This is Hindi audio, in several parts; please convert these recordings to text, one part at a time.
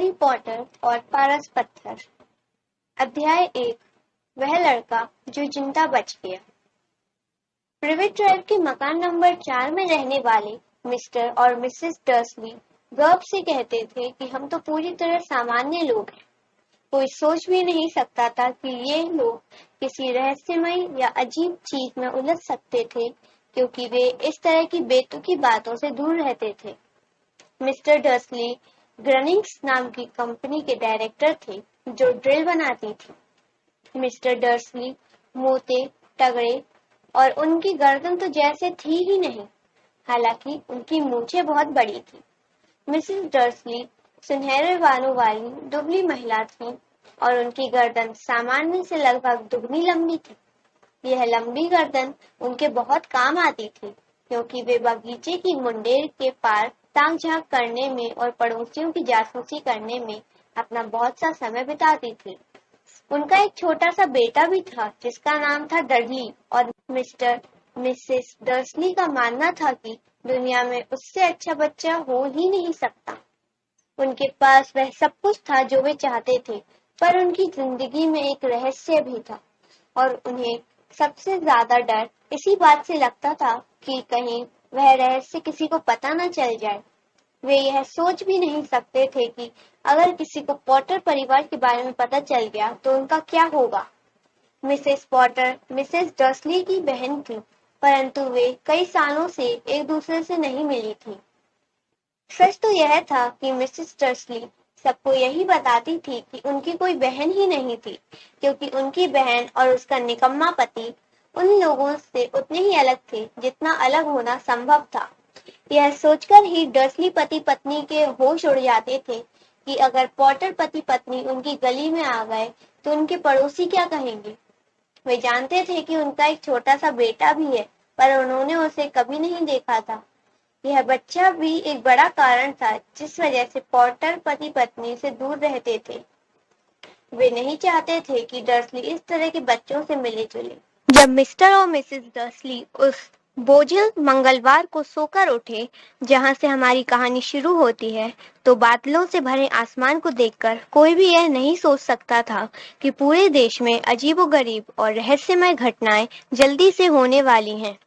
हैरी पॉटर और पारस पत्थर। अध्याय 1। वह लड़का जो जिंदा बच गया। प्रिवेट ड्राइव के मकान नंबर 4 में रहने वाले मिस्टर और मिसेस डर्सली गर्व से कहते थे कि हम तो पूरी तरह सामान्य लोग हैं। कोई सोच भी नहीं सकता था कि ये लोग किसी रहस्यमय या अजीब चीज में उलझ सकते थे, क्योंकि वे इस तरह की बेतुकी बातों से दूर रहते थे। मिस्टर डर्सली ग्रनिंग्स नाम की कंपनी के डायरेक्टर थे, जो ड्रिल बनाती थी। मिस्टर डर्सली मोटे, तगड़े और उनकी गर्दन तो जैसे थी ही नहीं, हालांकि उनकी मूछें बहुत बड़ी थी। मिसेस डर्सली सुनहरे बालों वाली दुबली महिला थी और उनकी गर्दन सामान्य से लगभग दुगनी लंबी थी। यह लंबी गर्दन उनके बहुत काम आती थी, क्योंकि वे बगीचे की मुंडेर के पार ताक झांक करने में और पड़ोसियों की जासूसी करने में अपना बहुत सा समय बिताती थी। उनका एक छोटा सा बेटा भी था जिसका नाम था डडली, और मिस्टर मिसेस डर्सली का मानना था कि दुनिया में उससे अच्छा बच्चा हो ही नहीं सकता। उनके पास वह सब कुछ था जो वे चाहते थे, पर उनकी जिंदगी में एक रहस्य भी था और उन्हें सबसे ज्यादा डर इसी बात से लगता था कि कहीं वह रहस्य किसी को पता न चल जाए। वे यह सोच भी नहीं सकते थे कि अगर किसी को पॉटर परिवार के बारे में पता चल गया तो उनका क्या होगा। मिसेस पॉटर मिसेस डर्सली की बहन थी, परंतु वे कई सालों से एक दूसरे से नहीं मिली थी। सच तो यह था कि मिसेस डर्सली सबको यही बताती थी कि उनकी कोई बहन ही नहीं थी, क्योंकि उनकी बहन और उसका निकम्मा पति उन लोगों से उतने ही अलग थे जितना अलग होना संभव था। यह सोचकर ही डर्सली पति पत्नी के होश उड़ जाते थे कि अगर पॉटर पति पत्नी उनकी गली में आ गए तो उनके पड़ोसी क्या कहेंगे। वे जानते थे कि उनका एक छोटा सा बेटा भी है, पर उन्होंने उसे कभी नहीं देखा था। यह बच्चा भी एक बड़ा कारण था जिस वजह से पॉटर पति पत्नी से दूर रहते थे। वे नहीं चाहते थे कि डर्सली इस तरह के बच्चों से मिले जुले। जब मिस्टर और मिसेस डर्सली उस बोझिल मंगलवार को सोकर उठे जहां से हमारी कहानी शुरू होती है, तो बादलों से भरे आसमान को देखकर कोई भी यह नहीं सोच सकता था कि पूरे देश में अजीबोगरीब और रहस्यमय घटनाएं जल्दी से होने वाली हैं।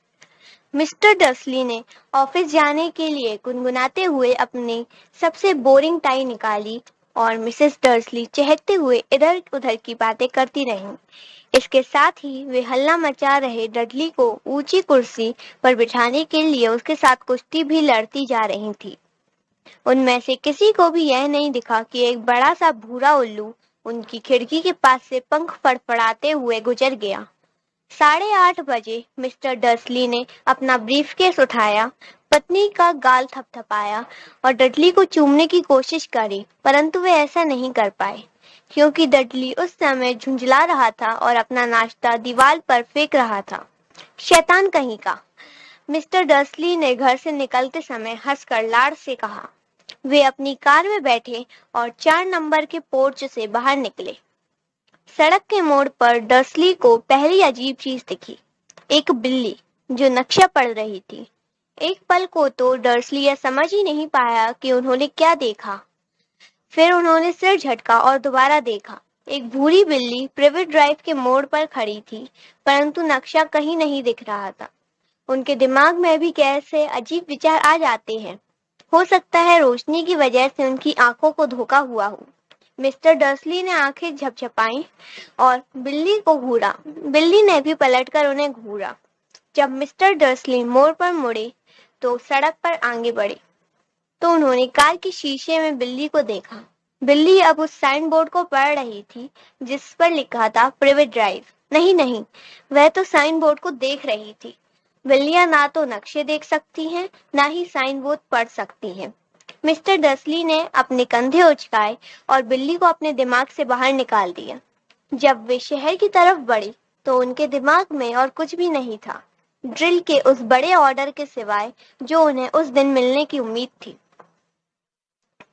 मिस्टर डर्सली ने ऑफिस जाने के लिए गुनगुनाते हुए अपनी सबसे बोरिंग टाई निकाली और मिसेस डर्सली चहकते हुए इधर उधर की बातें करती रहीं। इसके साथ ही वे हल्ला मचा रहे डडली को ऊंची कुर्सी पर बिठाने के लिए उसके साथ कुश्ती भी लड़ती जा रही थी। उनमें से किसी को भी यह नहीं दिखा कि एक बड़ा सा भूरा उल्लू उनकी खिड़की के पास से पंख फड़फड़ाते हुए गुजर गया। 8:30 बजे मिस्टर डर्सली ने अपना ब्रीफकेस उठाया, पत्नी का गाल थपथपाया और डडली को चूमने की कोशिश करी, परंतु वे ऐसा नहीं कर पाए, क्योंकि डडली उस समय झुंझला रहा था और अपना नाश्ता दीवार पर फेंक रहा था। शैतान कहीं का, मिस्टर डर्सली ने घर से निकलते समय हंसकर लाड़ से कहा। वे अपनी कार में बैठे और 4 नंबर के पोर्च से बाहर निकले। सड़क के मोड़ पर डर्सली को पहली अजीब चीज दिखी, एक बिल्ली जो नक्शा पढ़ रही थी। एक पल को तो डर्सली यह समझ ही नहीं पाया कि उन्होंने क्या देखा। फिर उन्होंने सिर झटका और दोबारा देखा। एक भूरी बिल्ली प्रिवेट ड्राइव के मोड़ पर खड़ी थी, परंतु नक्शा कहीं नहीं दिख रहा था। उनके दिमाग में भी कैसे अजीब विचार आ जाते हैं। हो सकता है रोशनी की वजह से उनकी आंखों को धोखा हुआ हो। मिस्टर डर्सली ने आंखें झपझपाई और बिल्ली को घूरा। बिल्ली ने भी पलटकर उन्हें घूरा। जब मिस्टर डर्सली मोड़ पर मुड़े तो सड़क पर आगे बढ़े, तो उन्होंने कार के शीशे में बिल्ली को देखा। बिल्ली अब उस साइन बोर्ड को पढ़ रही थी जिस पर लिखा था प्रिवेट ड्राइव। नहीं, वह तो साइन बोर्ड को देख रही थी। बिल्लियां ना तो नक्शे देख सकती हैं, ना ही साइन बोर्ड पढ़ सकती हैं। मिस्टर डर्सली ने अपने कंधे उचकाए और बिल्ली को अपने दिमाग से बाहर निकाल दिया। जब वे शहर की तरफ बढ़े तो उनके दिमाग में और कुछ भी नहीं था, ड्रिल के उस बड़े ऑर्डर के सिवाय जो उन्हें उस दिन मिलने की उम्मीद थी।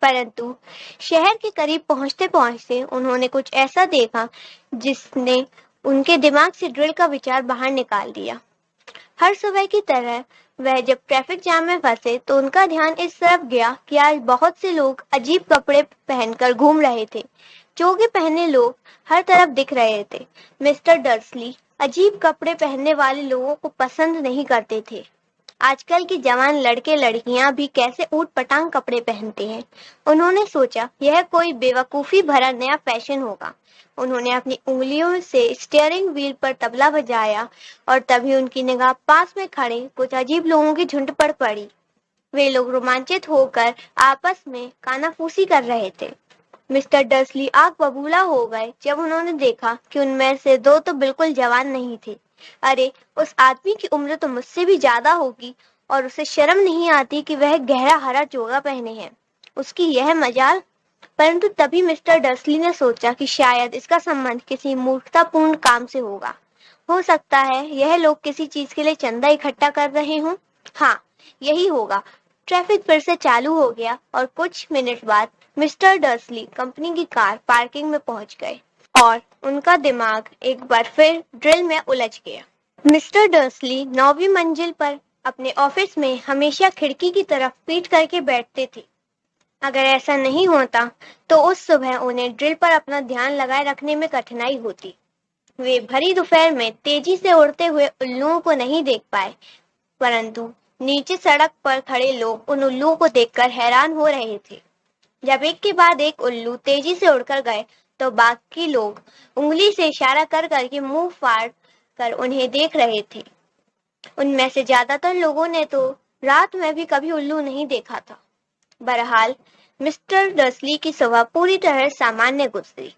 परंतु शहर के करीब पहुंचते पहुंचते उन्होंने कुछ ऐसा देखा जिसने उनके दिमाग से ड्रिल का विचार बाहर निकाल दिया। हर सुबह की तरह वह जब ट्रैफिक जाम में फंसे तो उनका ध्यान इस तरफ गया कि आज बहुत से लोग अजीब कपड़े पहनकर घूम रहे थे। चोगे पहने लोग हर तरफ दिख रहे थे। मिस्टर डर्सली अजीब कपड़े पहनने वाले लोगों को पसंद नहीं करते थे। आजकल के जवान लड़के लड़कियां भी कैसे ऊट पटांग कपड़े पहनते हैं। उन्होंने सोचा यह कोई बेवकूफी भरा नया फैशन होगा। उन्होंने अपनी उंगलियों से स्टीयरिंग व्हील पर तबला बजाया और तभी उनकी निगाह पास में खड़े कुछ अजीब लोगों के झुंड पर पड़ी। वे लोग रोमांचित होकर आपस में कानाफूसी कर रहे थे। मिस्टर डर्सली आग बबूला हो गए जब उन्होंने देखा कि उनमें से दो तो बिल्कुल जवान नहीं थे। अरे, उस आदमी की उम्र तो मुझसे भी ज्यादा होगी और उसे शर्म नहीं आती कि वह गहरा हरा चोगा पहने हैं। उसकी यह मजाल। परंतु तभी मिस्टर डर्सली ने सोचा कि शायद इसका संबंध किसी मूर्खतापूर्ण काम से होगा। हो सकता है यह लोग किसी चीज के लिए चंदा इकट्ठा कर रहे हों। हाँ, यही होगा। ट्रैफिक फिर से चालू हो गया और कुछ मिनट बाद मिस्टर डर्सली कंपनी की कार पार्किंग में पहुंच गए और उनका दिमाग एक बार फिर ड्रिल में उलझ गया। मिस्टर डर्सली 9वीं मंजिल पर अपने ऑफिस में हमेशा खिड़की की तरफ पीठ करके बैठते थे। अगर ऐसा नहीं होता तो उस सुबह उन्हें ड्रिल पर अपना ध्यान लगाए रखने में कठिनाई होती। वे भरी दोपहर में तेजी से उड़ते हुए उल्लुओं को नहीं देख पाए, परंतु नीचे सड़क पर खड़े लोग उन उल्लुओं को देखकर हैरान हो रहे थे। जब एक के बाद एक उल्लू तेजी से उड़कर गए तो बाकी लोग उंगली से इशारा कर करके मुंह फाड़ कर उन्हें देख रहे थे। उनमें से ज्यादातर लोगों ने तो रात में भी कभी उल्लू नहीं देखा था। बहरहाल मिस्टर डर्सली की सुबह पूरी तरह सामान्य गुजरी,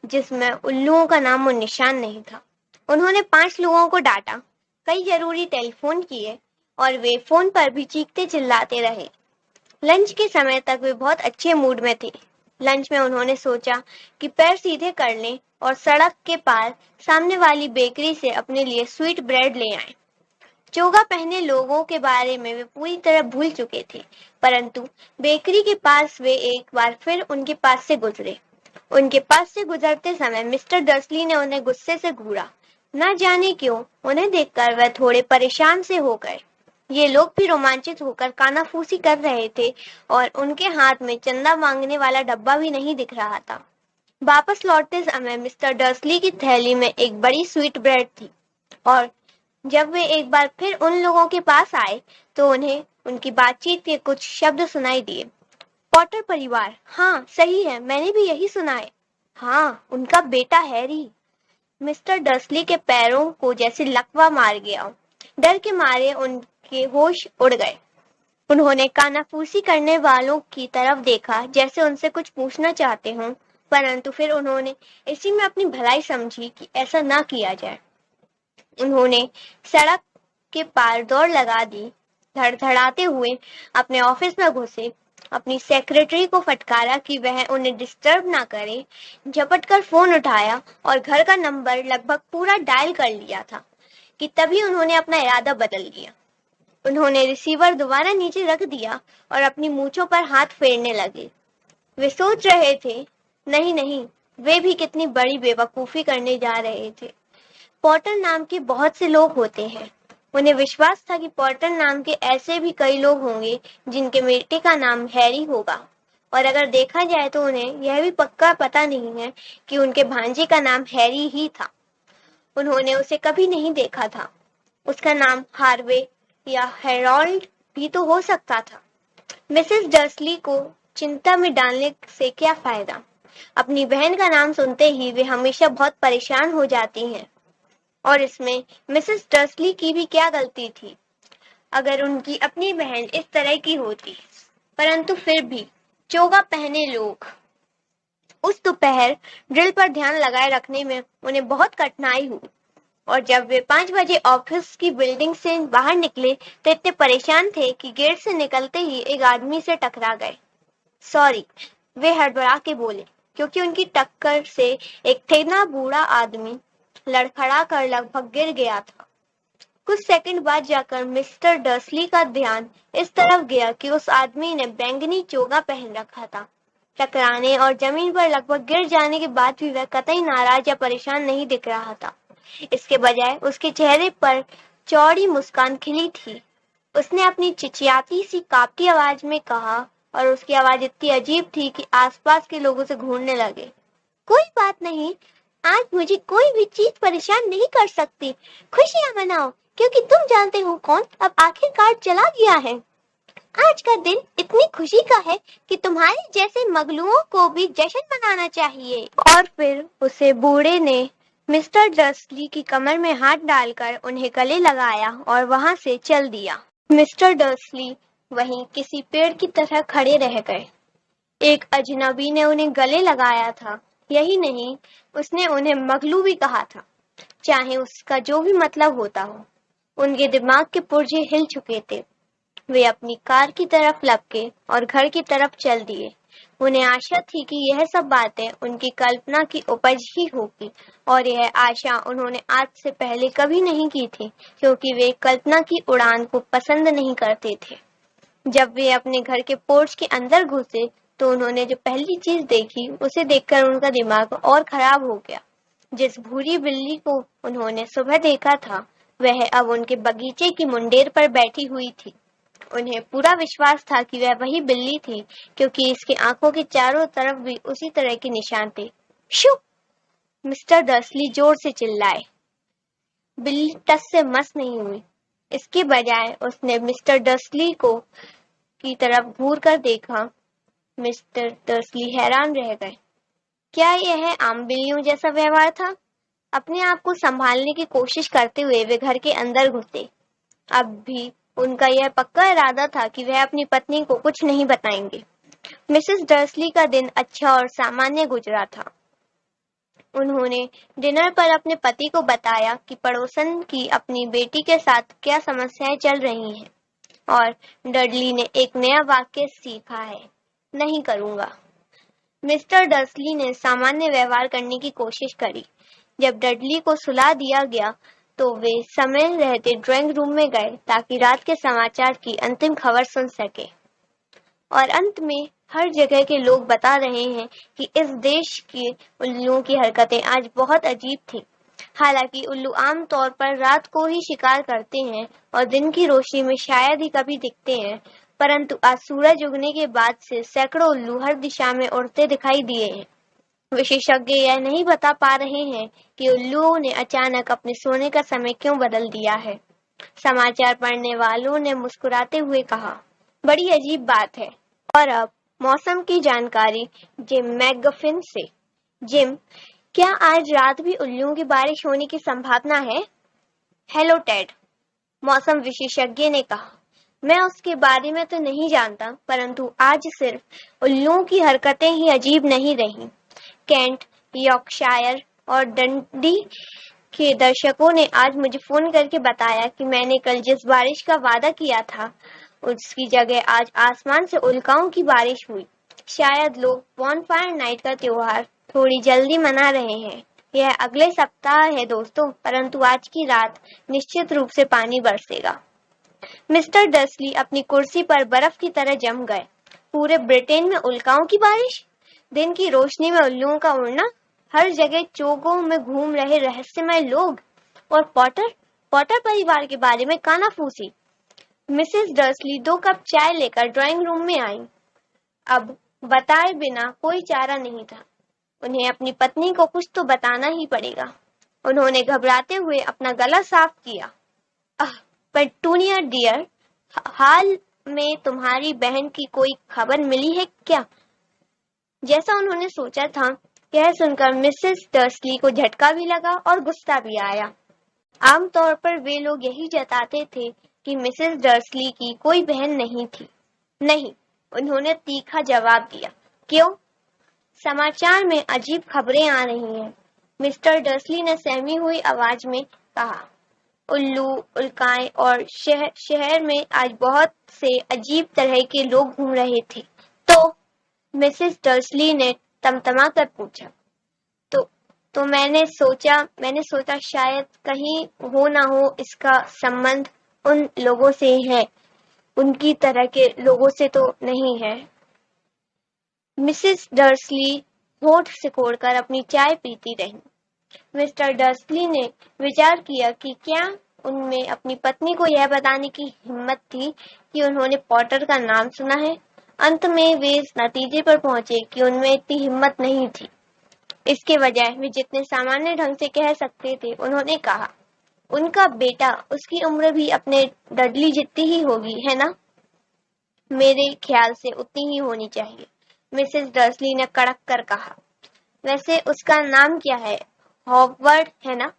जिसमें उल्लुओं का नाम और निशान नहीं था। उन्होंने 5 लोगों को डांटा, कई जरूरी टेलीफोन किए और वे फोन पर भी चीखते चिल्लाते रहे। लंच के समय तक वे बहुत अच्छे मूड में थे। लंच में उन्होंने सोचा कि पैर सीधे कर लें और सड़क के पार सामने वाली बेकरी से अपने लिए स्वीट ब्रेड ले आएं। चोगा पहने लोगों के बारे में वे पूरी तरह भूल चुके थे, परंतु बेकरी के पास वे एक बार फिर उनके पास से गुजरे। उनके पास से गुजरते समय मिस्टर डर्सली ने उन्हें गुस्से से घूरा। न जाने क्यों उन्हें देखकर वह थोड़े परेशान से हो गए। ये लोग भी रोमांचित होकर कानाफूसी कर रहे थे और उनके हाथ में चंदा मांगने वाला डब्बा भी नहीं दिख रहा था। वापस लौटते समय मिस्टर डर्सली की थैली में एक बड़ी स्वीट ब्रेड थी और जब वे एक बार फिर उन लोगों के पास आए तो उन्हें उनकी बातचीत के कुछ शब्द सुनाई दिए। पॉटर परिवार, हाँ सही है, मैंने भी यही सुना है। हाँ, उनका बेटा हैरी। मिस्टर डर्सली के पैरों को जैसे लकवा मार गया। डर के मारे उनके होश उड़ गए। उन्होंने कानाफूसी करने वालों की तरफ देखा जैसे उनसे कुछ पूछना चाहते हों, परंतु फिर उन्होंने इसी में अपनी भलाई समझी कि ऐसा ना किया जाए। उन्होंने सड़क के पार दौड़ लगा दी, धड़धड़ाते हुए अपने ऑफिस में घुसे, अपनी सेक्रेटरी को फटकारा कि वह उन्हें डिस्टर्ब ना करे, झपट कर फोन उठाया और घर का नंबर लगभग पूरा डायल कर लिया था कि तभी उन्होंने अपना इरादा बदल लिया। उन्होंने रिसीवर दोबारा नीचे रख दिया और अपनी मूंछों पर हाथ फेरने लगे। वे सोच रहे थे, नहीं नहीं, वे भी कितनी बड़ी बेवकूफी करने जा रहे थे। पॉटर नाम के बहुत से लोग होते हैं। उन्हें विश्वास था कि पॉटर नाम के ऐसे भी कई लोग होंगे जिनके बेटे का नाम हैरी होगा, और अगर देखा जाए तो उन्हें यह भी पक्का पता नहीं है कि उनके भांजे का नाम हैरी ही था। उन्होंने उसे कभी नहीं देखा था। उसका नाम हार्वे या हेरोल्ड भी तो हो सकता था। मिसेस डर्सली को चिंता में डालने से क्या फायदा। अपनी बहन का नाम सुनते ही वे हमेशा बहुत परेशान हो जाती हैं, और इसमें मिसेस डर्सली की भी क्या गलती थी अगर उनकी अपनी बहन इस तरह की होती। परंतु फिर भी चोगा पहने लोग उस दोपहर ड्रिल पर ध्यान लगाए रखने में उन्हें बहुत कठिनाई हुई, और जब वे 5 बजे ऑफिस की बिल्डिंग से बाहर निकले तो इतने परेशान थे कि गेट से निकलते ही एक आदमी से टकरा गए। सॉरी, वे हड़बड़ा के बोले, क्योंकि उनकी टक्कर से एक ठेना बूढ़ा आदमी लड़खड़ा कर लगभग गिर गया था। कुछ सेकंड बाद जाकर मिस्टर डर्सली का ध्यान इस तरफ गया कि उस आदमी ने बैंगनी चोगा पहन रखा था। टकराने और जमीन पर लगभग गिर जाने के बाद भी वह कतई नाराज या परेशान नहीं दिख रहा था। इसके बजाय उसके चेहरे पर चौड़ी मुस्कान खिली थी। उसने अपनी चिचियाती सी कांपती आवाज में कहा, और उसकी आवाज इतनी अजीब थी कि आसपास के लोग उसे घूरने लगे। कोई बात नहीं, आज मुझे कोई भी चीज परेशान नहीं कर सकती। खुशियां मनाओ, क्योंकि तुम जानते हो कौन अब आखिरकार चला गया है। आज का दिन इतनी खुशी का है कि तुम्हारे जैसे मगलुओं को भी जश्न मनाना चाहिए। और फिर उसे बूढ़े ने मिस्टर डर्सली की कमर में हाथ डालकर उन्हें गले लगाया और वहां से चल दिया। मिस्टर डर्सली वहीं किसी पेड़ की तरह खड़े रह गए। एक अजनबी ने उन्हें गले लगाया था, यही नहीं, उसने उन्हें मगलू भी कहा था, चाहे उसका जो भी मतलब होता हो। उनके दिमाग के पुर्जे हिल चुके थे। वे अपनी कार की तरफ लपके और घर की तरफ चल दिए। उन्हें आशा थी कि यह सब बातें उनकी कल्पना की उपज ही होगी, और यह आशा उन्होंने आज से पहले कभी नहीं की थी, क्योंकि वे कल्पना की उड़ान को पसंद नहीं करते थे। जब वे अपने घर के पोर्च के अंदर घुसे तो उन्होंने जो पहली चीज देखी उसे देखकर उनका दिमाग और खराब हो गया। जिस भूरी बिल्ली को उन्होंने सुबह देखा था वह अब उनके बगीचे की मुंडेर पर बैठी हुई थी। उन्हें पूरा विश्वास था कि वह वही बिल्ली थी, क्योंकि इसकी आंखों के चारों तरफ भी उसी तरह के निशान थे। शू! मिस्टर डर्सली जोर से चिल्लाए। बिल्ली टस से मस नहीं हुई। इसके बजाय उसने मिस्टर डर्सली को की तरफ घूर कर देखा। मिस्टर डर्सली हैरान रह गए। क्या यह आम बिल्लियों जैसा व्यवहार था? अपने आप को संभालने की कोशिश करते हुए वे घर के अंदर घुसे। अब भी उनका यह पक्का इरादा था कि वह अपनी पत्नी को कुछ नहीं बताएंगे। मिसेस डर्सली का दिन अच्छा और सामान्य गुजरा था। उन्होंने डिनर पर अपने पति को बताया कि पड़ोसन की अपनी बेटी के साथ क्या समस्याएं चल रही हैं, और डडली ने एक नया वाक्य सीखा है, नहीं करूंगा। मिस्टर डर्सली ने सामान्य व्यवहार करने की कोशिश करी। जब डडली को सुला दिया गया तो वे समय रहते ड्राइंग रूम में गए ताकि रात के समाचार की अंतिम खबर सुन सके। और अंत में हर जगह के लोग बता रहे हैं कि इस देश के उल्लुओं की हरकतें आज बहुत अजीब थी। हालांकि उल्लू आम तौर पर रात को ही शिकार करते हैं और दिन की रोशनी में शायद ही कभी दिखते हैं, परंतु आज सूरज उगने के बाद से सैकड़ों उल्लू हर दिशा में उड़ते दिखाई दिए हैं। विशेषज्ञ यह नहीं बता पा रहे हैं कि उल्लुओं ने अचानक अपने सोने का समय क्यों बदल दिया है। समाचार पढ़ने वालों ने मुस्कुराते हुए कहा, बड़ी अजीब बात है। और अब मौसम की जानकारी जिम मैकगफिन से। जिम, क्या आज रात भी उल्लुओं की बारिश होने की संभावना है? हेलो टेड, मौसम विशेषज्ञ ने कहा। मैं उसके बारे में तो नहीं जानता, परंतु आज सिर्फ उल्लुओं की हरकतें ही अजीब नहीं रहीं। कैंट, यॉर्कशायर और डंडी के दर्शकों ने आज मुझे फोन करके बताया कि मैंने कल जिस बारिश का वादा किया था उसकी जगह आज आसमान से उल्काओं की बारिश हुई। शायद लोग बॉनफायर नाइट का त्योहार थोड़ी जल्दी मना रहे हैं। यह अगले सप्ताह है दोस्तों, परंतु आज की रात निश्चित रूप से पानी बरसेगा। मिस्टर डर्सली अपनी कुर्सी पर बर्फ की तरह जम गए। पूरे ब्रिटेन में उल्काओं की बारिश, दिन की रोशनी में उल्लुओं का उड़ना, हर जगह चोगों में घूम रहे रहस्यमय लोग, और पॉटर परिवार के बारे में कानाफूसी। मिसेस डर्सली 2 कप चाय लेकर ड्राइंग रूम में आई। अब बताए बिना कोई चारा नहीं था। उन्हें अपनी पत्नी को कुछ तो बताना ही पड़ेगा। उन्होंने घबराते हुए अपना गला साफ किया। पेटूनिया डियर, हाल में तुम्हारी बहन की कोई खबर मिली है क्या? जैसा उन्होंने सोचा था, यह सुनकर मिसेस डर्सली को झटका भी लगा और गुस्सा भी आया। आमतौर पर वे लोग यही जताते थे कि मिसेस डर्सली की कोई बहन नहीं थी। नहीं, उन्होंने तीखा जवाब दिया। क्यों? समाचार में अजीब खबरें आ रही हैं, मिस्टर डर्सली ने सहमी हुई आवाज में कहा। उल्लू, उल्काएं और शहर में आज बहुत से अजीब तरह के लोग घूम रहे थे। तो मिसेस डर्सली ने तमतमा कर पूछा। तो मैंने सोचा शायद कहीं हो ना हो इसका संबंध उन लोगों से है, उनकी तरह के लोगों से तो नहीं है। मिसेस डर्सली होठ सिकोड़कर अपनी चाय पीती रही। मिस्टर डर्सली ने विचार किया कि क्या उनमें अपनी पत्नी को यह बताने की हिम्मत थी कि उन्होंने पॉटर का नाम सुना है। अंत में वे इस नतीजे पर पहुंचे कि उनमें इतनी हिम्मत नहीं थी। इसके बजाय वे जितने सामान्य ढंग से कह सकते थे उन्होंने कहा, उनका बेटा, उसकी उम्र भी अपने डडली जितनी ही होगी, है ना? मेरे ख्याल से उतनी ही होनी चाहिए, मिसेस डर्सली ने कड़क कर कहा। वैसे उसका नाम क्या है? हॉवर्ड, है ना?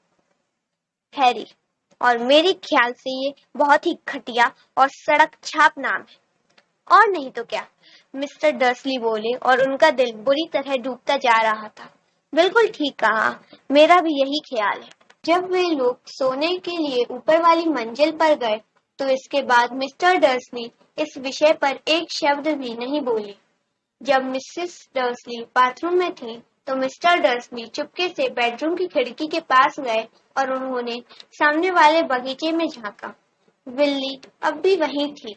हैरी। और मेरे ख्याल से ये बहुत ही घटिया और सड़क छाप नाम है। और नहीं तो क्या, मिस्टर डर्सली बोले और उनका दिल बुरी तरह डूबता जा रहा था। बिल्कुल ठीक कहा, मेरा भी यही ख्याल है। जब वे लोग सोने के लिए ऊपर वाली मंजिल पर गए तो इसके बाद मिस्टर डर्सली इस विषय पर एक शब्द भी नहीं बोले। जब मिसेस डर्सली बाथरूम में थी तो मिस्टर डर्सली चुपके से बेडरूम की खिड़की के पास गए और उन्होंने सामने वाले बगीचे में झांका। बिल्ली अब भी वहीं थी।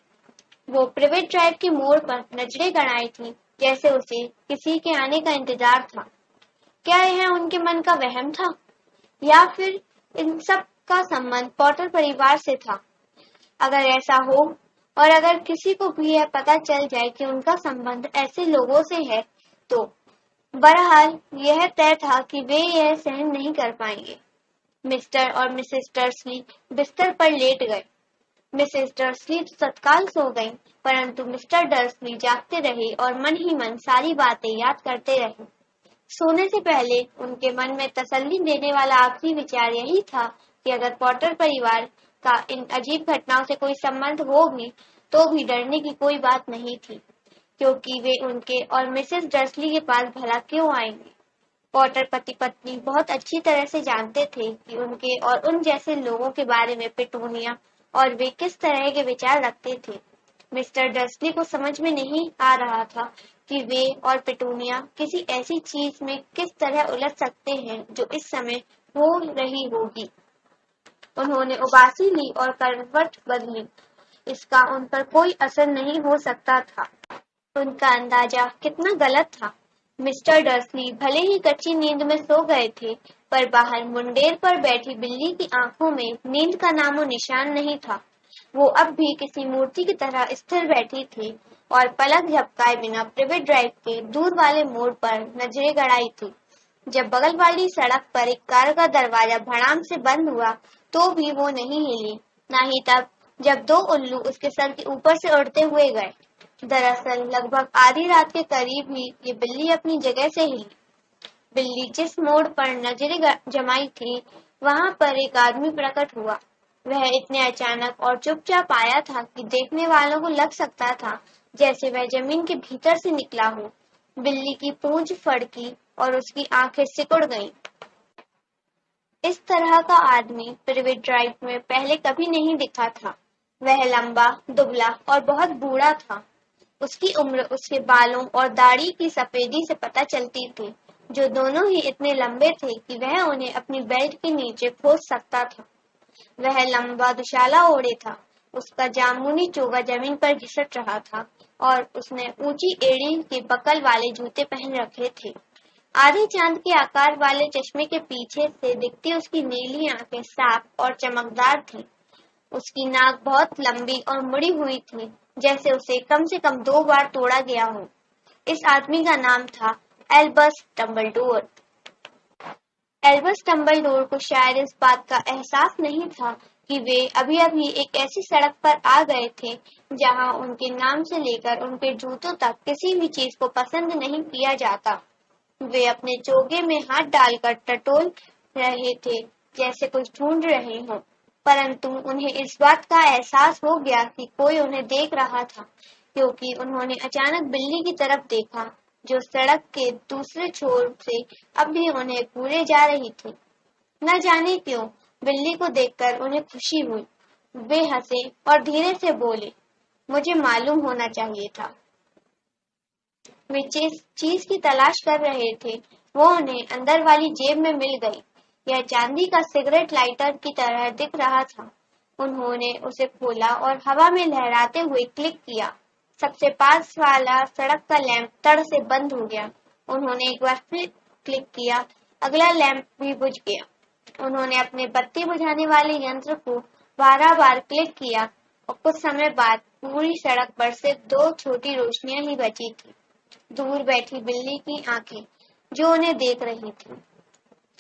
वो प्रिवेट ड्राइव के मोड़ पर नजरें गड़ाई थी, जैसे उसे किसी के आने का इंतजार था। क्या यह उनके मन का वहम था, या फिर इन सब का संबंध पॉटर परिवार से था? अगर ऐसा हो और अगर किसी को भी यह पता चल जाए कि उनका संबंध ऐसे लोगों से है, तो बहरहाल यह तय था कि वे यह सहन नहीं कर पाएंगे। मिस्टर और मिसेस डर्सली बिस्तर पर लेट गए। मिसेस डर्सली तो तत्काल सो गईं, परंतु मिस्टर डर्सली जागते रहे और मन ही मन सारी बातें याद करते रहे। सोने से पहले उनके मन में तसल्ली देने वाला आखिरी विचार यही था कि अगर पॉटर परिवार का इन अजीब घटनाओं से कोई संबंध हो भी, तो भी डरने की कोई बात नहीं थी, क्योंकि वे उनके और मिसेस डर्सली के पास भला क्यों आएंगे। पॉटर पति पत्नी बहुत अच्छी तरह से जानते थे कि उनके और उन जैसे लोगों के बारे में पिटूनिया और वे किस तरह के विचार रखते थे। मिस्टर डर्सली को समझ में नहीं आ रहा था कि वे और पिटूनिया किसी ऐसी चीज में किस तरह उलझ सकते हैं जो इस समय हो रही होगी। उन्होंने उबासी ली और करवट बदली। इसका उन पर कोई असर नहीं हो सकता था। उनका अंदाजा कितना गलत था। मिस्टर डर्सली भले ही कच्ची नींद में सो गए थे, पर बाहर मुंडेर पर बैठी बिल्ली की आंखों में नींद का नामो निशान नहीं था। वो अब भी किसी मूर्ति की तरह स्थिर बैठी थी और पलक झपकाए बिना प्रिवेट ड्राइव के दूर वाले मोड़ पर नजरें गड़ाई थी। जब बगल वाली सड़क पर एक कार का दरवाजा भड़ाम से बंद हुआ, तो भी वो नहीं हिली, ना ही तब जब दो उल्लू उसके सर के ऊपर से उड़ते हुए गए। दरअसल लगभग आधी रात के करीब ही ये बिल्ली अपनी जगह से हिली। बिल्ली जिस मोड़ पर नजरें जमाई थी, वहां पर एक आदमी प्रकट हुआ। वह इतने अचानक और चुपचाप आया था कि देखने वालों को लग सकता था जैसे वह जमीन के भीतर से निकला हो। बिल्ली की पूंछ फड़की और उसकी आंखें सिकुड़ गईं। इस तरह का आदमी प्रिवेट ड्राइव में पहले कभी नहीं दिखा था। वह लंबा, दुबला और बहुत बूढ़ा था। उसकी उम्र उसके बालों और दाढ़ी की सफेदी से पता चलती थी, जो दोनों ही इतने लंबे थे कि वह उन्हें अपनी बेल्ट के नीचे खोज सकता था। वह लंबा दुशाला ओढ़े था। उसका जामुनी चोगा जमीन पर घिसट रहा था और उसने ऊंची एड़ी के बकल वाले जूते पहन रखे थे। आधे चांद के आकार वाले चश्मे के पीछे से दिखती उसकी नीली आंखें साफ और चमकदार थीं। उसकी नाक बहुत लंबी और मुड़ी हुई थी, जैसे उसे कम से कम 2 बार तोड़ा गया हो। इस आदमी का नाम था एल्बस डम्बलडोर। एल्बस डम्बलडोर को शायद इस बात का एहसास नहीं था कि वे अभी अभी एक ऐसी सड़क पर आ गए थे जहां उनके नाम से लेकर उनके जूतों तक किसी भी चीज को पसंद नहीं किया जाता। वे अपने चोगे में हाथ डालकर टटोल रहे थे, जैसे कुछ ढूंढ रहे हों, परंतु उन्हें इस बात का एहसास हो गया कि कोई उन्हें देख रहा था, क्योंकि उन्होंने अचानक बिल्ली की तरफ देखा, जो सड़क के दूसरे छोर से अब भी उन्हें घूरे जा रही थी। न जाने क्यों बिल्ली को देखकर उन्हें खुशी हुई। वे हंसे और धीरे से बोले, मुझे मालूम होना चाहिए था। वे जिस चीज की तलाश कर रहे थे वो उन्हें अंदर वाली जेब में मिल गई। यह चांदी का सिगरेट लाइटर की तरह दिख रहा था। उन्होंने उसे खोला और हवा में लहराते हुए क्लिक किया। सबसे पास वाला सड़क का लैंप तड़ से बंद हो गया। उन्होंने एक बार फिर क्लिक किया, अगला लैंप भी बुझ गया। उन्होंने अपने बत्ती बुझाने वाले यंत्र को 12 बार क्लिक किया और कुछ समय बाद पूरी सड़क पर सिर्फ 2 छोटी रोशनियां ही बची थी। दूर बैठी बिल्ली की आंखें जो उन्हें देख रही थी।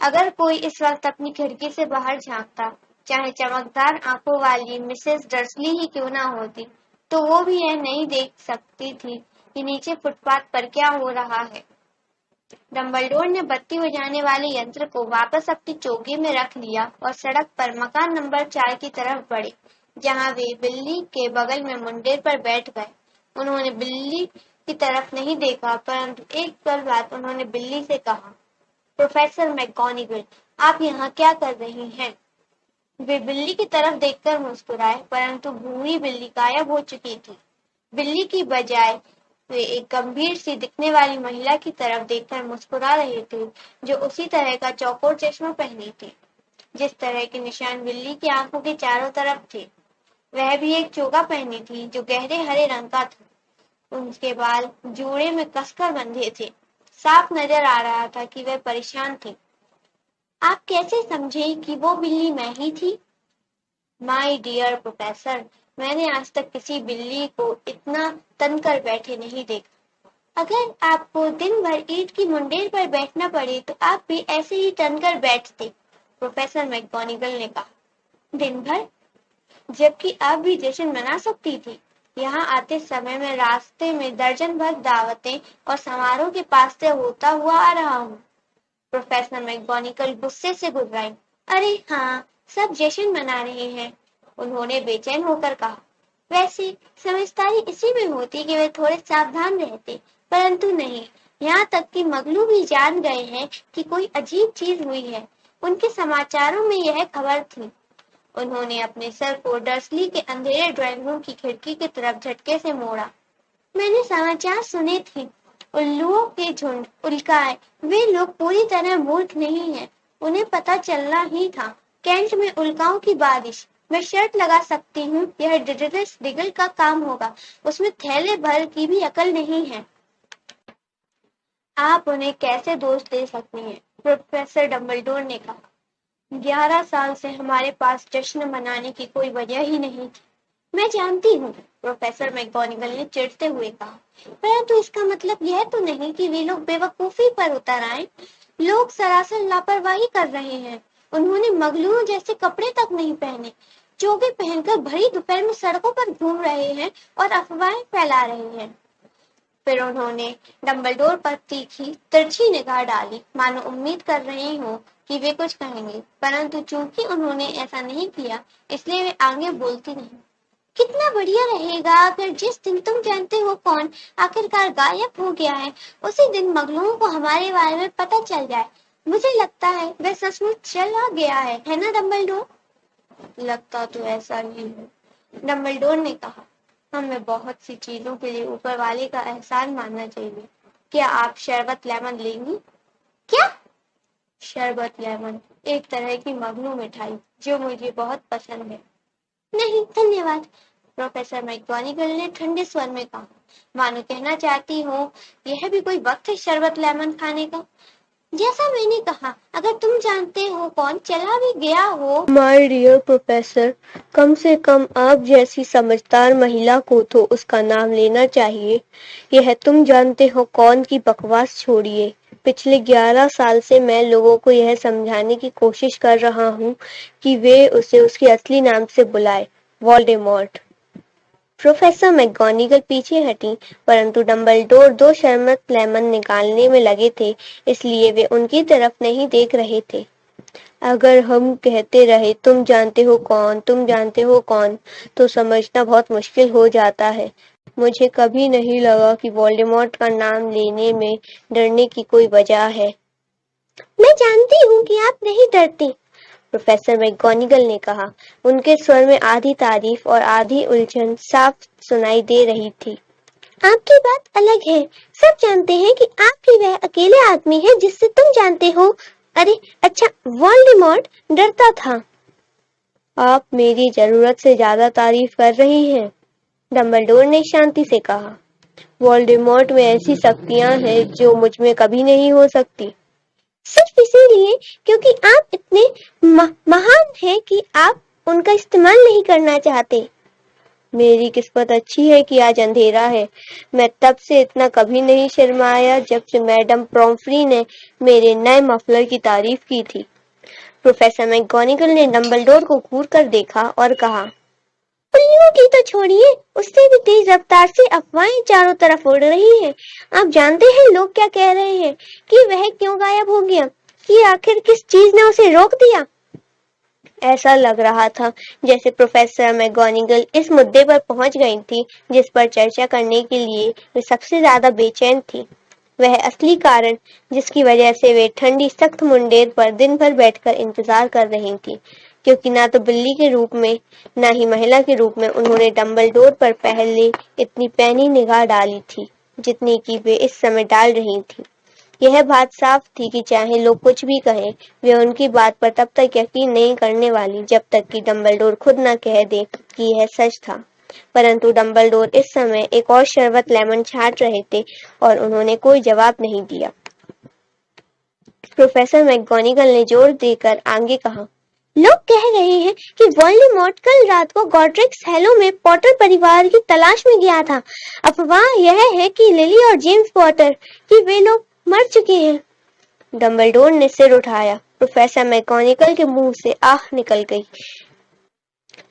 अगर कोई इस वक्त अपनी खिड़की से बाहर झांकता, चाहे चमकदार आंखों वाली मिसेस डर्सली ही क्यों ना होती, तो वो भी यह नहीं देख सकती थी कि नीचे फुटपाथ पर क्या हो रहा है। डंबलडोर ने बत्ती बुझाने वाले यंत्र को वापस अपनी चोगी में रख लिया और सड़क पर मकान नंबर 4 की तरफ बढ़े, जहां वे बिल्ली के बगल में मुंडेर पर बैठ गए। उन्होंने बिल्ली की तरफ नहीं देखा, परंतु एक पल बाद उन्होंने बिल्ली से कहा, प्रोफेसर मैकगोनागल, आप यहाँ क्या कर रही हैं? वे बिल्ली की तरफ देखकर मुस्कुराए, परंतु भूरी बिल्ली गायब हो चुकी थी। बिल्ली की बजाय वे एक गंभीर सी दिखने वाली महिला की तरफ देखकर मुस्कुरा रहे थे, जो उसी तरह का चौकोर चश्मा पहनी थी, जिस तरह के निशान बिल्ली की आंखों के चारों तरफ थे। वह भी एक चोगा पहनी थी जो गहरे हरे रंग का था। उनके बाल जोड़े में कसकर बंधे थे। साफ नजर आ रहा था कि वह परेशान थी। आप कैसे समझे कि वो बिल्ली मैं ही थी? माय डियर प्रोफेसर, मैंने आज तक किसी बिल्ली को इतना तनकर बैठे नहीं देखा। अगर आपको दिन भर ईंट की मुंडेर पर बैठना पड़े तो आप भी ऐसे ही तनकर बैठते, प्रोफेसर मैकगोनागल ने कहा। दिन भर? जबकि आप भी जश्न मना सकती थी। यहाँ आते समय मैं रास्ते में दर्जन भर दावतें और समारोह के पास से होता हुआ आ रहा हूँ। प्रोफेसर मैकगोनागल गुस्से से गुर्राई। अरे हाँ, सब जश्न मना रहे हैं, उन्होंने बेचैन होकर कहा। वैसे समझदारी इसी में होती कि वे थोड़े सावधान रहते, परंतु नहीं। यहाँ तक कि मगलू भी जान गए हैं कि कोई अजीब चीज हुई है। उनके समाचारों में यह खबर थी। उन्होंने अपने सर को डर्सली के अंधेरे ड्राइंग रूम की खिड़की की तरफ झटके से मोड़ा। मैंने समाचार सुने थे। उल्लुओं के झुंड, उल्काएं, वे लोग पूरी तरह मूर्ख नहीं हैं। उन्हें पता चलना ही था। कैंट में उल्काओं की बारिश। मैं शर्त लगा सकती हूँ यह डिडलस डिगल का काम होगा। उसमें थैले भर की भी अकल नहीं है। आप उन्हें कैसे दोष दे सकती हैं? प्रोफेसर डंबलडोर ने कहा। 11 साल से हमारे पास जश्न मनाने की कोई वजह ही नहीं थी। मैं जानती हूँ, प्रोफेसर मैकगोनागल ने चिढ़ते हुए कहा, परंतु इसका मतलब यह तो नहीं कि वे लोग बेवकूफी पर उतर आए। लोग सरासर लापरवाही कर रहे हैं। उन्होंने मगलुओं जैसे कपड़े तक नहीं पहने, चोगे पहनकर भरी दोपहर में सड़कों पर घूम रहे हैं और अफवाहें फैला रहे हैं। फिर उन्होंने डंबलडोर पर तीखी तिरछी निगाह डाली, मानो उम्मीद कर रहे हो कि वे कुछ कहेंगे, परंतु चूंकि उन्होंने ऐसा नहीं किया, इसलिए वे आगे बोलती नहीं। कितना बढ़िया रहेगा अगर जिस दिन तुम जानते हो कौन आखिरकार गायब हो गया है, उसी दिन मगलुओं को हमारे बारे में पता चल जाए। मुझे लगता है वह सचमुच चला गया है ना डंबलडोर? लगता तो ऐसा ही है, डंबलडोर ने कहा। हमें बहुत सी चीजों के लिए ऊपर वाले का एहसान मानना चाहिए। क्या आप शरबत लेमन लेंगी? क्या? शरबत लेमन, एक तरह की मगनू मिठाई जो मुझे बहुत पसंद है। नहीं धन्यवाद, प्रोफेसर मैकगोनागल ने ठंडे स्वर में कहा, मानो कहना चाहती हो यह भी कोई वक्त है शरबत लेमन खाने का। जैसा मैंने कहा, अगर तुम जानते हो कौन चला भी गया हो। माय डियर प्रोफेसर, कम से कम आप जैसी समझदार महिला को तो उसका नाम लेना चाहिए। यह तुम जानते हो कौन की बकवास छोड़िए। पिछले 11 साल से मैं लोगों को यह समझाने की कोशिश कर रहा हूँ कि वे उसे उसके असली नाम से बुलाए, वोल्डेमॉर्ट। प्रोफेसर मैकगोनागल पीछे हटी, परंतु डंबलडोर 2 शरबत लेमन निकालने में लगे थे, इसलिए वे उनकी तरफ नहीं देख रहे थे। अगर हम कहते रहे तुम जानते हो कौन, तुम जानते हो कौन, तो समझना बहुत मुश्किल हो जाता है। मुझे कभी नहीं लगा कि वोल्डेमॉर्ट का नाम लेने में डरने की कोई वजह है। मैं जानती हूँ कि आप नहीं डरते, प्रोफेसर मैकगोनागल ने कहा। उनके स्वर में आधी तारीफ और आधी उलझन साफ सुनाई दे रही थी। आपकी बात अलग है। सब जानते हैं कि आप ही वह अकेले आदमी है जिससे तुम जानते हो। अरे अच्छा, वोल्डेमॉर्ट डरता था। आप मेरी जरूरत से ज्यादा तारीफ कर रही हैं, डंबलडोर ने शांति से कहा। वोल्डेमॉर्ट में ऐसी शक्तियां हैं जो मुझ में कभी नहीं हो सकती। सिर्फ इसीलिए क्योंकि आप इतने महान हैं कि आप उनका इस्तेमाल नहीं करना चाहते। मेरी किस्मत अच्छी है कि आज अंधेरा है। मैं तब से इतना कभी नहीं शर्माया जब से मैडम पॉम्फ्री ने मेरे नए मफलर की तारीफ की थी। प्रोफेसर मैगोनिगल ने डंबलडोर को घूर कर देखा और कहा, उल्लुओं की तो छोड़िए, उससे भी तेज रफ्तार से अफवाहें चारों तरफ उड़ रही हैं। आप जानते हैं लोग क्या कह रहे हैं कि वह क्यों गायब हो गया, कि आखिर किस चीज ने उसे रोक दिया। ऐसा लग रहा था जैसे प्रोफेसर मैगोनिगल इस मुद्दे पर पहुंच गई थी जिस पर चर्चा करने के लिए वे सबसे ज्यादा बेचैन थी। वह असली कारण जिसकी वजह से वे ठंडी सख्त मुंडेर पर दिन भर बैठकर इंतजार कर रही थी, क्योंकि ना तो बिल्ली के रूप में ना ही महिला के रूप में उन्होंने डंबलडोर पर पहले इतनी पैनी निगाह डाली थी जितनी कि वे इस समय डाल रही थी। यह बात साफ थी कि चाहे लोग कुछ भी कहें, वे उनकी बात पर तब तक यकीन नहीं करने वाली जब तक कि डंबलडोर खुद न कह दे कि यह सच था। परंतु डंबलडोर इस समय एक और शरबत लेमन छाट रहे थे और उन्होंने कोई जवाब नहीं दिया। प्रोफेसर मैगोनिगल ने जोर देकर आगे कहा, लोग कह रहे हैं कि वोल्डेमॉर्ट कल रात को गॉड्रिक्स हैलो में पॉटर परिवार की तलाश में गया था। अफवाह यह है कि लिली और जेम्स पॉटर कि वे लोग मर चुके हैं। डंबलडोर ने सिर उठाया। प्रोफेसर मैगोनिगल के मुंह से आह निकल गई।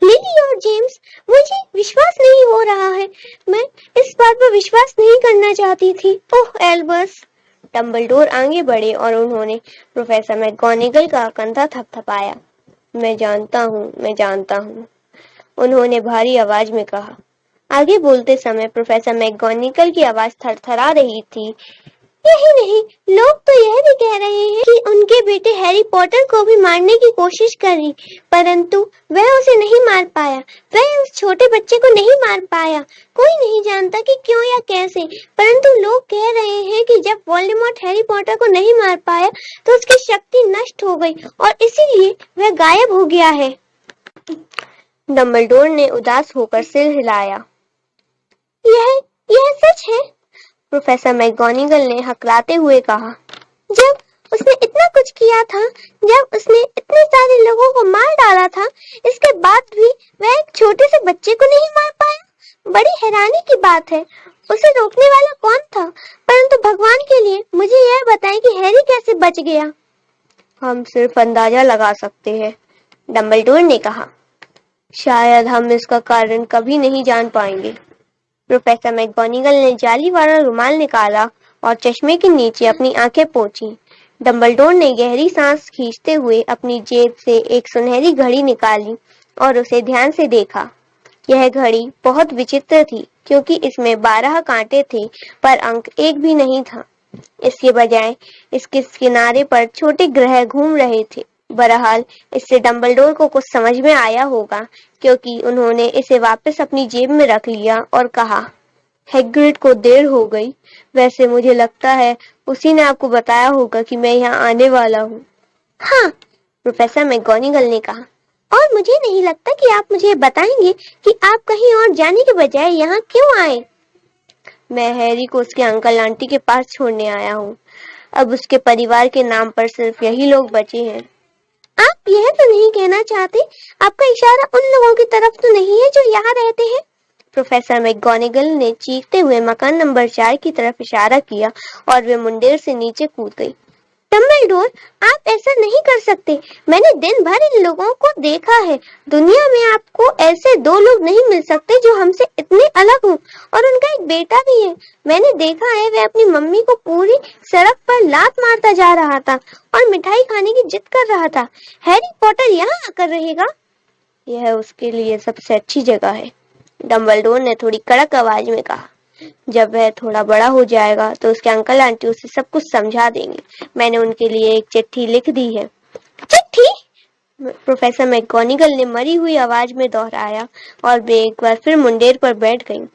लिली और जेम्स, मुझे विश्वास नहीं हो रहा है। मैं इस बात पर विश्वास नहीं करना चाहती थी। ओह एल्बस। डंबलडोर आगे बढ़े और उन्होंने प्रोफेसर मैगोनिगल का कंधा थपथपाया। मैं जानता हूँ, उन्होंने भारी आवाज में कहा। आगे बोलते समय प्रोफेसर मैगोनिगल की आवाज थरथरा रही थी। यही नहीं, लोग तो यह भी कह रहे हैं कि उनके बेटे हैरी पॉटर को भी मारने की कोशिश करी, परंतु वह उसे नहीं मार पाया। वह उस छोटे बच्चे को नहीं मार पाया। कोई नहीं जानता कि क्यों या कैसे, परंतु लोग कह रहे हैं कि जब वोल्डेमॉर्ट हैरी पॉटर को नहीं मार पाया तो उसकी शक्ति नष्ट हो गई और इसीलिए वह गायब हो गया है। डंबलडोर ने उदास होकर सिर हिलाया। यह सच है? प्रोफेसर मैगोनिगल ने हकलाते हुए कहा। जब उसने इतना कुछ किया था, जब उसने इतने सारे लोगों को मार डाला था, इसके बाद भी वह एक छोटे से बच्चे को नहीं मार पाया। बड़ी हैरानी की बात है। उसे रोकने वाला कौन था? परंतु भगवान के लिए मुझे यह बताएं कि हैरी कैसे बच गया। हम सिर्फ अंदाजा लगा सकते हैं, डंबलडोर ने कहा। शायद हम इसका कारण कभी नहीं जान पाएंगे। प्रोफेसर मैगोनिगल ने जाली वाला रुमाल निकाला और चश्मे के नीचे अपनी आंखें पोंछी। डंबलडोर ने गहरी सांस खींचते हुए अपनी जेब से एक सुनहरी घड़ी निकाली और उसे ध्यान से देखा। यह घड़ी बहुत विचित्र थी क्योंकि इसमें 12 कांटे थे पर अंक एक भी नहीं था। इसके बजाय इसके किनारे पर छोटे ग्रह घूम रहे थे। बहरहाल इससे डंबलडोर को कुछ समझ में आया होगा क्योंकि उन्होंने इसे वापस अपनी जेब में रख लिया और कहा, हैग्रिड को देर हो गई। वैसे मुझे लगता है उसी ने आपको बताया होगा कि मैं यहाँ आने वाला हूँ। हाँ, प्रोफेसर मैगोनिगल ने कहा, और मुझे नहीं लगता कि आप मुझे बताएंगे कि आप कहीं और जाने के बजाय यहाँ क्यों आए। मैं हैरी को उसके अंकल आंटी के पास छोड़ने आया हूँ। अब उसके परिवार के नाम पर सिर्फ यही लोग बचे हैं। आप यह तो नहीं कहना चाहते आपका इशारा उन लोगों की तरफ तो नहीं है जो यहाँ रहते हैं? प्रोफेसर मैगोनिगल ने चीखते हुए मकान नंबर 4 की तरफ इशारा किया और वे मुंडेर से नीचे कूद गई। डंबलडोर, आप ऐसा नहीं कर सकते। मैंने दिन भर इन लोगों को देखा है। दुनिया में आपको ऐसे 2 लोग नहीं मिल सकते जो हमसे इतने अलग हों, और उनका एक बेटा भी है। मैंने देखा है वह अपनी मम्मी को पूरी सड़क पर लात मारता जा रहा था और मिठाई खाने की जिद कर रहा था। हैरी पॉटर यहाँ आकर रहेगा? यह उसके लिए सबसे अच्छी जगह है, डंबलडोर ने थोड़ी कड़क आवाज में कहा। जब वह थोड़ा बड़ा हो जाएगा तो उसके अंकल आंटी उसे सब कुछ समझा देंगे। मैंने उनके लिए एक चिट्ठी लिख दी है। चिट्ठी? प्रोफेसर मैगोनिगल ने मरी हुई आवाज में दोहराया और वे एक बार फिर मुंडेर पर बैठ गईं।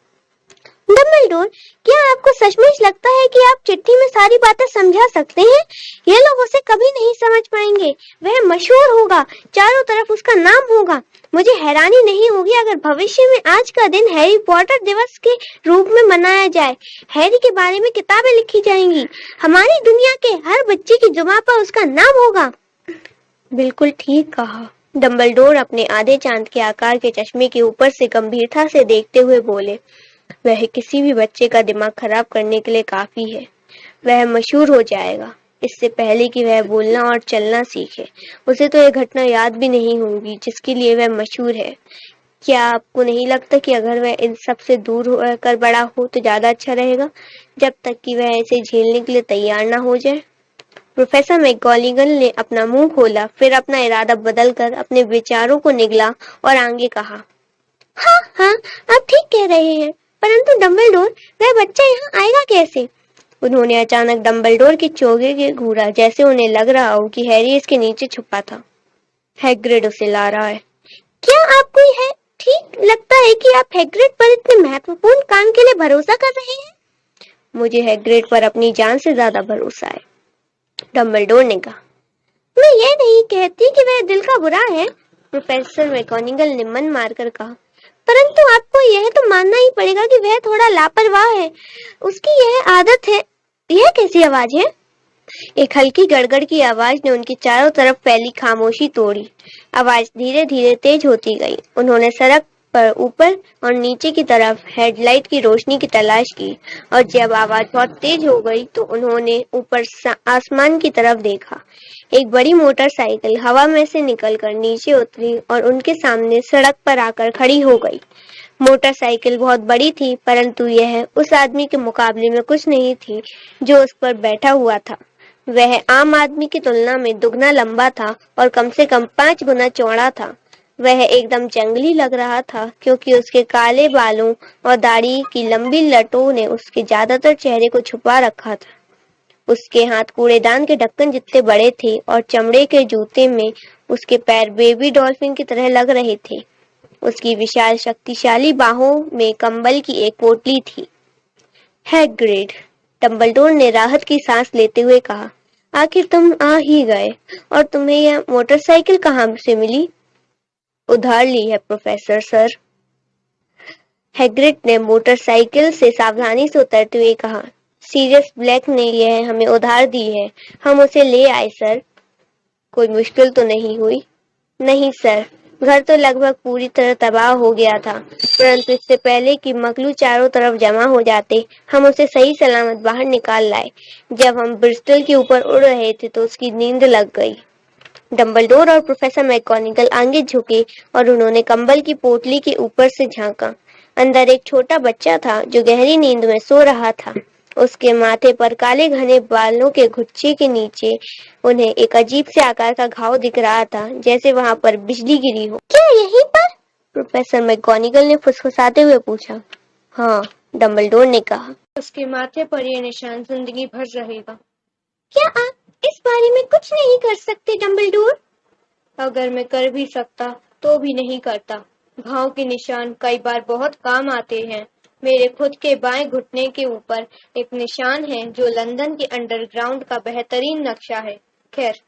डंबलडोर, क्या आपको सचमुच लगता है कि आप चिट्ठी में सारी बातें समझा सकते हैं? ये लोग उसे कभी नहीं समझ पाएंगे। वह मशहूर होगा, चारों तरफ उसका नाम होगा। मुझे हैरानी नहीं होगी अगर भविष्य में आज का दिन हैरी पॉटर दिवस के रूप में मनाया जाए। हैरी के बारे में किताबें लिखी जाएंगी। हमारी दुनिया के हर बच्चे की जुबान पर उसका नाम होगा। बिल्कुल ठीक कहा, डंबलडोर अपने आधे चांद के आकार के चश्मे के ऊपर से गंभीरता से देखते हुए बोले, वह किसी भी बच्चे का दिमाग खराब करने के लिए काफी है। वह मशहूर हो जाएगा इससे पहले कि वह बोलना और चलना सीखे। उसे तो यह घटना याद भी नहीं होगी जिसके लिए वह मशहूर है। क्या आपको नहीं लगता कि अगर वह इन सब से दूर होकर बड़ा हो तो ज्यादा अच्छा रहेगा, जब तक कि वह इसे झेलने के लिए तैयार ना हो जाए? प्रोफेसर मैकगोनागल ने अपना मुंह खोला, फिर अपना इरादा बदलकर अपने विचारों को निगला और आगे कहा, हाँ हाँ, आप ठीक कह रहे हैं, परंतु डंबलडोर, वह बच्चा यहाँ आएगा कैसे? उन्होंने अचानक डंबलडोर की चोगे के घूरा, जैसे उन्हें लग रहा हो कि हैरी इसके नीचे छुपा था। हैग्रिड उसे ला रहा है। क्या आपको यह ठीक लगता है कि आप हैग्रिड पर इतने महत्वपूर्ण काम के लिए भरोसा कर रहे हैं? मुझे हैग्रिड पर अपनी जान से ज्यादा भरोसा है, डंबलडोर ने कहा। मैं ये नहीं कहती कि वह दिल का बुरा है, प्रोफेसर मैकगोनागल ने मन मारकर कहा, परंतु आपको यह तो मानना ही पड़ेगा कि वह थोड़ा लापरवाह है। उसकी यह आदत है। यह कैसी आवाज है? एक हल्की गड़गड़ की आवाज ने उनकी चारों तरफ फैली खामोशी तोड़ी। आवाज धीरे धीरे तेज होती गई। उन्होंने सड़क पर ऊपर और नीचे की तरफ हेडलाइट की रोशनी की तलाश की, और जब आवाज बहुत तेज हो गई तो उन्होंने ऊपर आसमान की तरफ देखा। एक बड़ी मोटरसाइकिल हवा में से निकलकर नीचे उतरी और उनके सामने सड़क पर आकर खड़ी हो गई। मोटरसाइकिल बहुत बड़ी थी, परंतु यह उस आदमी के मुकाबले में कुछ नहीं थी जो उस पर बैठा हुआ था। वह आम आदमी की तुलना में दुगना लंबा था और कम से कम 5 गुना चौड़ा था। वह एकदम जंगली लग रहा था, क्योंकि उसके काले बालों और दाढ़ी की लंबी लटों ने उसके ज्यादातर चेहरे को छुपा रखा था। उसके हाथ कूड़ेदान के ढक्कन जितने बड़े थे और चमड़े के जूते में उसके पैर बेबी डॉल्फिन की तरह लग रहे थे। उसकी विशाल शक्तिशाली बाहों में कंबल की एक पोटली थी। हैग्रिड, डंबलडोर ने राहत की सांस लेते हुए कहा, आखिर तुम आ ही गए। और तुम्हें यह मोटरसाइकिल कहाँ से मिली? उधार ली है प्रोफेसर सर, हैग्रिड ने मोटरसाइकिल से सावधानी से उतरते हुए कहा। सीरियस ब्लैक ने यह हमें उधार दी है, हम उसे ले आए सर। कोई मुश्किल तो नहीं हुई? नहीं सर, घर तो लगभग पूरी तरह तबाह हो गया था, परंतु इससे पहले कि मकलू चारों तरफ जमा हो जाते, हम उसे सही सलामत बाहर निकाल लाए। जब हम ब्रिस्टल के ऊपर उड़ रहे थे तो उसकी नींद लग गई। डंबलडोर और प्रोफेसर मैकगोनागल आगे झुके और उन्होंने कंबल की पोटली के ऊपर से झांका। अंदर एक छोटा बच्चा था जो गहरी नींद में सो रहा था। उसके माथे पर काले घने बालों के गुच्छे के नीचे उन्हें एक अजीब से आकार का घाव दिख रहा था, जैसे वहां पर बिजली गिरी हो। क्या यहीं पर? प्रोफेसर मैकगोनागल ने फुसफुसाते हुए पूछा। हाँ, डंबलडोर ने कहा। उसके माथे पर यह निशान जिंदगी भर रहेगा। क्या आप इस बारे में कुछ नहीं कर सकते डंबलडोर? अगर मैं कर भी सकता तो भी नहीं करता। घाव के निशान कई बार बहुत काम आते हैं। मेरे खुद के बाएं घुटने के ऊपर एक निशान है जो लंदन के अंडरग्राउंड का बेहतरीन नक्शा है। खैर,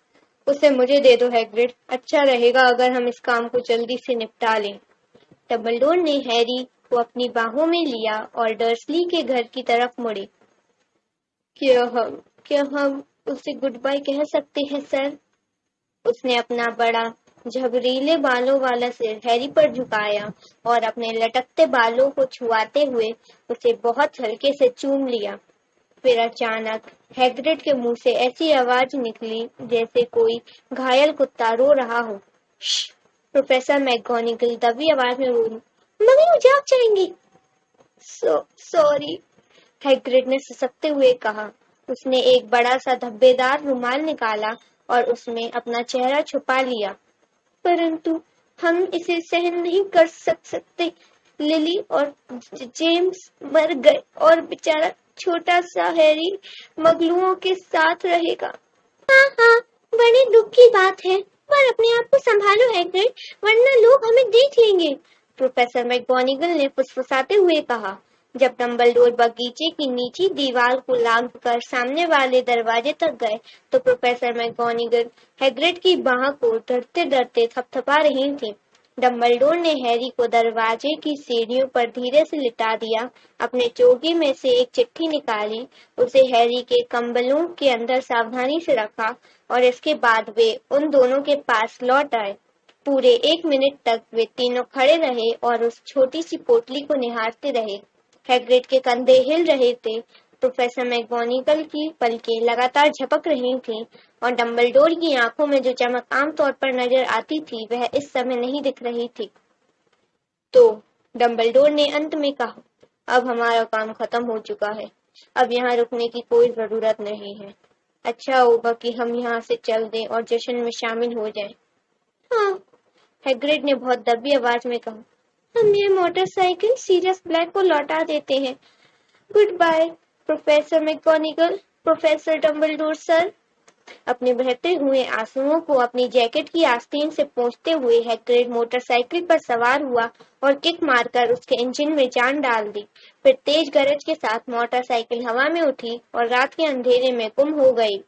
उसे मुझे दे दो हैग्रिड। अच्छा रहेगा अगर हम इस काम को जल्दी से निपटा लें। डंबलडोर ने हैरी को अपनी बाहों में लिया और डर्सली के घर की तरफ मुड़े। क्या हम उसे गुड बाय कह सकते हैं सर? उसने अपना बड़ा झबरीले बालों वाला सिर हैरी पर झुकाया और अपने लटकते बालों को छुआते हुए उसे बहुत हल्के से चूम लिया। फिर अचानक हैग्रिड के मुंह से ऐसी आवाज निकली जैसे कोई घायल कुत्ता रो रहा हो। श्श! प्रोफेसर मैकगोनागल दबी आवाज में बोली, मम्मी मुझे आप चलेंगी। सॉरी, हैग्रिड ने ससकते हुए कहा। उसने एक बड़ा सा धब्बेदार रुमाल निकाला और उसमें अपना चेहरा छुपा लिया। परंतु हम इसे सहन नहीं कर सकते। लिली और जेम्स मर गए और बेचारा छोटा सा हैरी मगलुओं के साथ रहेगा। हाँ हाँ, बड़े दुख की बात है, पर अपने आप को संभालो हैग्रिड, वरना लोग हमें देख लेंगे, प्रोफेसर मैकगोनागल ने फुसफुसाते हुए कहा। जब डंबलडोर बगीचे की नीची दीवार को लांघकर सामने वाले दरवाजे तक गए तो प्रोफेसर मैकगोनागल हैग्रिड की बाह को डरते डरते थपथपा रही थी। डंबलडोर ने हैरी को दरवाजे की सीढ़ियों पर धीरे से लिटा दिया, अपने चोगी में से एक चिट्ठी निकाली, उसे हैरी के कंबलों के अंदर सावधानी से रखा और इसके बाद वे उन दोनों के पास लौट आए। पूरे 1 मिनट तक वे तीनों खड़े रहे और उस छोटी सी पोटली को निहारते रहे। हैग्रिड के कंधे हिल रहे थे। प्रोफेसर मैगोनिगल की पलकें लगातार झपक रही थीं और डंबलडोर की आंखों में जो चमक आमतौर पर नजर आती थी वह इस समय नहीं दिख रही थी। तो डंबलडोर ने अंत में कहा, अब हमारा काम खत्म हो चुका है। अब यहाँ रुकने की कोई जरूरत नहीं है। अच्छा होगा कि हम यहाँ से चल दें और जश्न में शामिल हो जाएं। हाँ, हैग्रिड ने बहुत दबी आवाज में कहा, हम ये मोटरसाइकिल सीरियस ब्लैक को लौटा देते हैं। Good by professor McGonigal, professor Dumbledore sir. अपने बहते हुए आंसुओं को अपनी जैकेट की आस्तीन से पोंछते हुए हैग्रिड मोटरसाइकिल पर सवार हुआ और किक मारकर उसके इंजन में जान डाल दी। फिर तेज गरज के साथ मोटरसाइकिल हवा में उठी और रात के अंधेरे में गुम हो गई।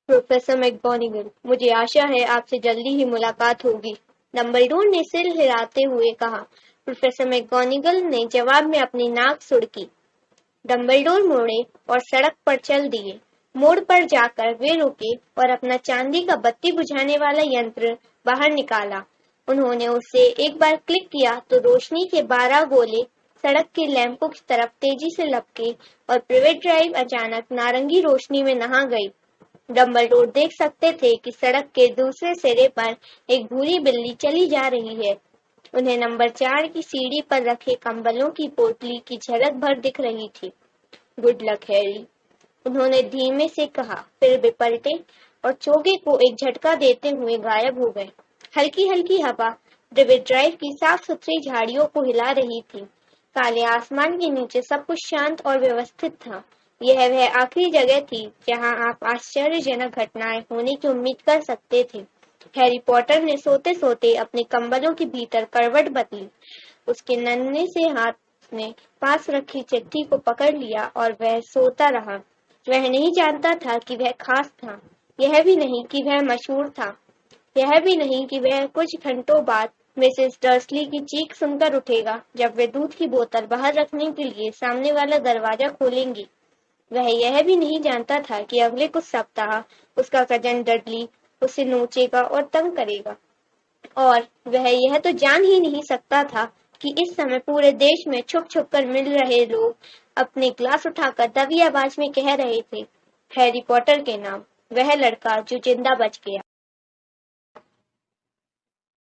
प्रोफेसर मैगोनिगल, मुझे आशा है आपसे जल्दी ही मुलाकात होगी, डंबलडोर ने सिर हिलाते हुए कहा। प्रोफेसर मैगोनिगल ने जवाब में अपनी नाक सुड़की। डंबलडोर मुड़े और सड़क पर चल दिए। मोड़ पर जाकर वे रुके और अपना चांदी का बत्ती बुझाने वाला यंत्र बाहर निकाला। उन्होंने उसे एक बार क्लिक किया तो रोशनी के 12 गोले सड़क के लैंपों की तरफ तेजी से लपके और प्रिवेट ड्राइव अचानक नारंगी रोशनी में नहा गई। डंबलडोर देख सकते थे कि सड़क के दूसरे सिरे पर एक भूरी बिल्ली चली जा रही है। उन्हें नंबर 4 की सीढ़ी पर रखे कंबलों की पोटली की झलक भर दिख रही थी। गुड लक हैरी, उन्होंने धीमे से कहा। फिर वे पलटे और चोगे को एक झटका देते हुए गायब हो गए। हल्की हल्की हवा प्रिवेट ड्राइव की साफ सुथरी झाड़ियों को हिला रही थी। काले आसमान के नीचे सब कुछ शांत और व्यवस्थित था। यह वह आखिरी जगह थी जहां आप आश्चर्यजनक घटनाएं होने की उम्मीद कर सकते थे। हैरी पॉटर ने सोते सोते अपने कंबलों के भीतर करवट बदली। उसके नन्हे से हाथ ने पास रखी चिट्ठी को पकड़ लिया और वह सोता रहा। वह नहीं जानता था कि वह खास था, यह भी नहीं कि वह मशहूर था, यह भी नहीं कि वह कुछ घंटों बाद मिसेस डर्सली की चीख सुनकर उठेगा जब वे दूध की बोतल बाहर रखने के लिए सामने वाला दरवाजा खोलेंगी। वह यह भी नहीं जानता था कि अगले कुछ सप्ताह उसका कजन डडली उसे नोचेगा और तंग करेगा। और वह यह तो जान ही नहीं सकता था कि इस समय पूरे देश में छुप छुप कर मिल रहे लोग अपने ग्लास उठाकर दबी आवाज में कह रहे थे, हैरी पॉटर के नाम, वह लड़का जो जिंदा बच गया।